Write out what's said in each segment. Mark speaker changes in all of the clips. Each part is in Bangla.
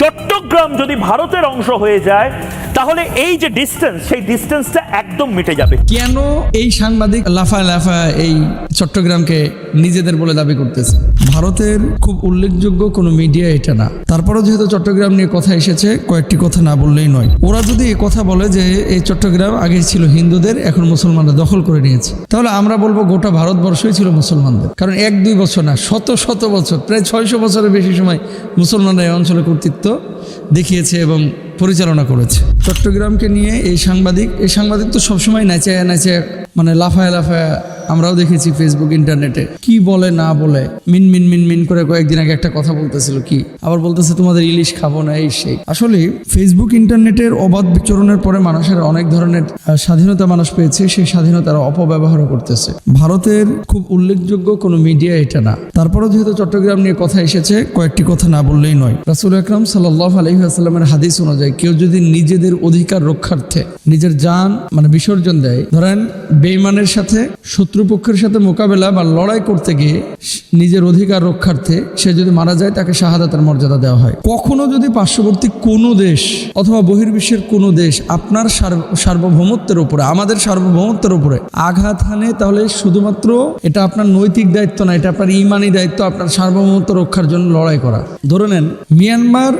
Speaker 1: চট্টগ্রাম যদি ভারতের অংশ হয়ে যায় তাহলে এই যে ডিস্টেন্স, সেই ডিস্টেন্সটা একদম মিটে যাবে।
Speaker 2: কেন এই সাংবাদিক লাফায় লাফায় এই চট্টগ্রামকে নিজেদের বলে দাবি করতেছে? ভারতের খুব উল্লেখযোগ্য কোনো মিডিয়া এটা না। তারপরেও যেহেতু চট্টগ্রাম নিয়ে কথা এসেছে, কয়েকটি কথা না বললেই নয়। ওরা যদি এই কথা বলে যে এই চট্টগ্রাম আগে ছিল হিন্দুদের, এখন মুসলমানরা দখল করে নিয়েছে, তাহলে আমরা বলবো গোটা ভারতবর্ষই ছিল মুসলমানদের। কারণ 1-2 বছর না, শত শত বছর, প্রায় 600 বছরের বেশি সময় মুসলমানরা এই অঞ্চলে কর্তৃত্ব দেখিয়েছে এবং পরিচালনা করেছে। চট্টগ্রামকে নিয়ে এই সাংবাদিক তো সবসময় নাচায় মানে লাফায় লাফায়, আমরাও দেখেছি ফেসবুক ইন্টারনেটে কি বলে না বলে মিন মিন মিন মিন করে কয়েকদিন আগে একটা কথা বলতেছিল, কি আবার বলতেছে তোমাদের ইলিশ খাবো না, এই সেই। আসলে ফেসবুক ইন্টারনেটের অবাধ বিচরণের পরে মানুষের অনেক ধরনের স্বাধীনতা মানুষ পেয়েছে, সেই স্বাধীনতার অপব্যবহারও করতেছে। ভারতের খুব উল্লেখযোগ্য কোনো মিডিয়া এটা না। তারপরেও যেহেতু চট্টগ্রাম নিয়ে কথা এসেছে, কয়েকটি কথা না বললেই নয়। রাসূল আকরাম সাল্লাল্লাহু আলাইহি ওয়াসাল্লামের হাদিস অনুযায়ী কেউ যদি নিজেদের অধিকার রক্ষার্থে নিজের জান মানে বিসর্জন দেয়, ধরেন বেঈমানের সাথে শত্রুপক্ষের সাথে মোকাবেলা বা লড়াই করতে গিয়ে নিজের অধিকার রক্ষার্থে সে যদি মারা যায়, তাকে শাহাদাতের মর্যাদা দেওয়া হয়। কখনো যদি পার্শ্ববর্তী কোনো দেশ অথবা বহির্বিশ্বের কোনো দেশ আপনার সার্বভৌমত্বের উপরে, আমাদের সার্বভৌমত্বের উপরে আঘাত হানে, তাহলে শুধুমাত্র এটা আপনার নৈতিক দায়িত্ব না, এটা আপনার ইমানি দায়িত্ব, আপনার সার্বভৌমত্ব রক্ষার জন্য লড়াই করা। ধরে নেন মিয়ানমার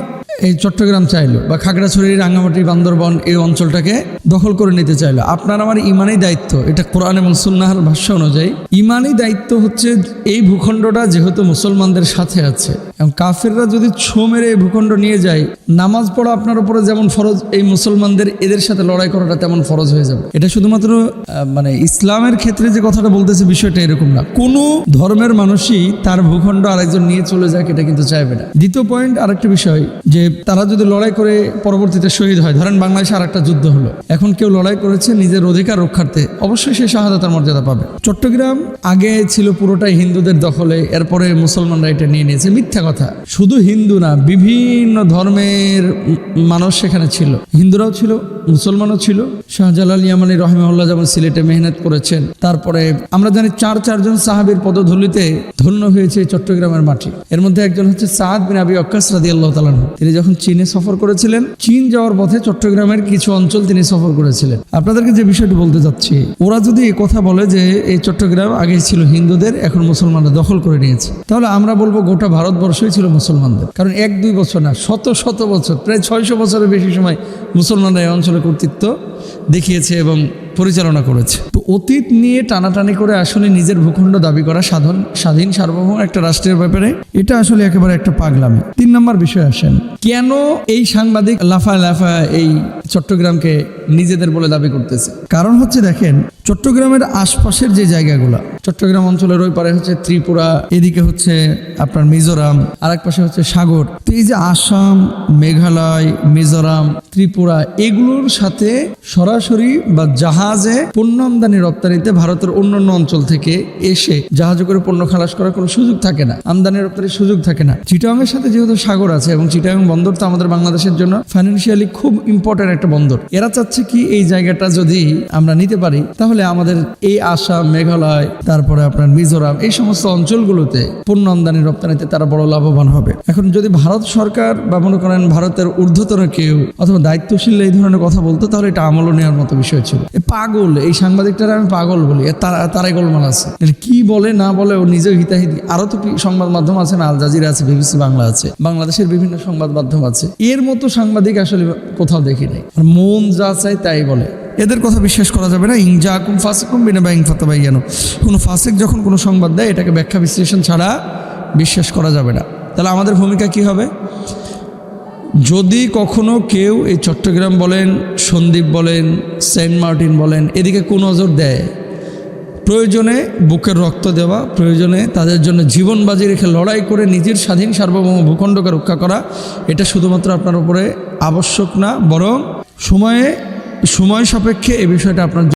Speaker 2: এই চট্টগ্রাম চাইলো বা খাগড়াছড়ি, রাঙ্গামাটি, বান্দরবন এই অঞ্চলটাকে দখল করে নিতে চাইলো। আপনার আমার ইমানি দায়িত্ব, এটা কোরআন এবং সুন্নাহর ভাষ্য অনুযায়ী ইমানি দায়িত্ব হচ্ছে এই ভূখণ্ডটা যেহেতু মুসলমানদের সাথে আছে, এবং কাফেররা যদি ছো মেরে এই ভূখণ্ড নিয়ে যায়, নামাজ পড়া আপনার উপরে যেমন ফরজ, এই মুসলমানদের এদের সাথে লড়াই করাটা তেমন ফরজ হয়ে যাবে। এটা শুধুমাত্র মানে ইসলামের ক্ষেত্রে যে কথাটা বলতেছে বিষয়টা এরকম না। কোনো ধর্মের মানুষই তার ভূখণ্ড আরেকজন নিয়ে চলে যাক, এটা কিন্তু চাইবে না। দ্বিতীয় পয়েন্ট, আরেকটা বিষয়, যে তারা যদি লড়াই করে পরবর্তীতে শহীদ হয়, ধরেন বাংলাদেশে আরেকটা যুদ্ধ হলো, এখন কেউ লড়াই করেছে নিজের অধিকার রক্ষার্থে, অবশ্যই সে শাহাদাতের মর্যাদা পাবে। চট্টগ্রাম আগে ছিল পুরোটাই হিন্দুদের দখলে, এরপরে মুসলমানরা এটা নিয়ে নিয়েছে। মিথ্যা কথা। শুধু হিন্দু না, বিভিন্ন ধর্মের মানুষ সেখানে ছিল, হিন্দুরাও ছিল, মুসলমানও ছিল। শাহজালাল ইয়ামানি রহিমাহুল্লাহ যেমন সিলেটে মেহনত করেছেন। তারপরে আমরা জানি চারজন সাহাবীর পদধূলিতে ধন্য হয়েছে চট্টগ্রামের মাটি। এর মধ্যে একজন হচ্ছে সাদ বিন আবি ওয়াক্কাস রাদিয়াল্লাহু তাআলা আনহু। তিনি যখন চীনে সফর করেছিলেন, চীন যাওয়ার পথে চট্টগ্রামের কিছু অঞ্চল তিনি সফর করেছিলেন। আপনাদেরকে যে বিষয়টি বলতে যাচ্ছি, ওরা যদি এই কথা বলে যে এই চট্টগ্রাম আগে ছিল হিন্দুদের, এখন মুসলমানরা দখল করে নিয়েছে, তাহলে আমরা বলবো গোটা ভারতবর্ষই ছিল মুসলমানদের। কারণ 1-2 বছর না, শত শত বছর, প্রায় 600 বছরের বেশি সময় মুসলমানরা এই অঞ্চলে কর্তৃত্ব দেখিয়েছে এবং পরিচালনা করেছে। তো অতীত নিয়ে টানাটানি করে আসলে নিজের ভূখণ্ড দাবি করা স্বাধীন সার্বভৌম একটা রাষ্ট্রের ব্যাপারে, এটা আসলে একেবারে একটা পাগলামি। 3 নম্বর বিষয় আসেন, কেন এই সাংবাদিক লাফায় লাফায় এই চট্টগ্রামকে নিজেদের বলে দাবি করতেছে? কারণ হচ্ছে দেখেন, চট্টগ্রামের আশপাশের যে জায়গাগুলো, চট্টগ্রাম অঞ্চলের ওই পারে হচ্ছে ত্রিপুরা, এদিকে হচ্ছে আপনার মিজোরাম, আর এক পাশে হচ্ছে সাগর। তো এই যে আসাম, মেঘালয়, মিজোরাম, ত্রিপুরা, এগুলোর সাথে সরাসরি বা জাহাজে পণ্য আমদানি রপ্তানিতে ভারতের অন্যান্য অঞ্চল থেকে এসে জাহাজে করে পণ্য খালাস করার কোনো সুযোগ থাকে না, আমদানি রপ্তানির সুযোগ থাকে না। চিটাগাংয়ের সাথে যেহেতু সাগর আছে, এবং চিটাগাং বন্দর তো আমাদের বাংলাদেশের জন্য ফাইন্যান্সিয়ালি খুব ইম্পর্টেন্ট একটা বন্দর। এরা চাচ্ছে কি এই জায়গাটা যদি আমরা নিতে পারি, তাহলে আমাদের এই আসাম, মেঘালয়, তারপরে আপনার মিজোরাম, এই সমস্ত অঞ্চলগুলোতে পণ্য আমদানি রপ্তানিতে তারা বড় লাভবান হবে। এখন যদি ভারত সরকার বা মনে করেন ভারতের ঊর্ধ্বতন কেউ অথবা দায়িত্বশীল এই ধরনের কথা বলতো, তাহলে এটা আমল নেওয়ার মতো বিষয় ছিল। পাগল এই সাংবাদিকটারা আমি পাগল বলি, তারাই গোলমাল আছে, কি বলে না বলে ও নিজেও হিতাহিতি। আরো তো সংবাদ মাধ্যম আছে না, আল জাজিরা আছে, বিবিসি বাংলা আছে, বাংলাদেশের বিভিন্ন সংবাদ মাধ্যম আছে, এর মতো সাংবাদিক আসলে কোথাও দেখি নাই। মন যা চাই তাই বলে, এদের কথা বিশ্বাস করা যাবে না। ইনজাকুম ফাসিকুম বিনাবাইন ফাতাবায়ানু, কোনো ফাসিক যখন কোনো সংবাদ দেয়, এটাকে ব্যাখ্যা বিশ্লেষণ ছাড়া বিশ্বাস করা যাবে না। তাহলে আমাদের ভূমিকা কি হবে? যদি কখনো কেউ এই চট্টগ্রাম বলেন, সন্দ্বীপ বলেন, সেন্ট মার্টিন বলেন, এদিকে কোন নজর দেয়, প্রয়োজনে বুকের রক্ত দেওয়া, প্রয়োজনে তাদের জন্য জীবন বাজি রেখে লড়াই করে নিজের স্বাধীন সার্বভৌম ভূখণ্ডকে রক্ষা করা, এটা শুধুমাত্র আপনার উপরে আবশ্যক না, বরং সময় সাপেক্ষে এই বিষয়টা আপনার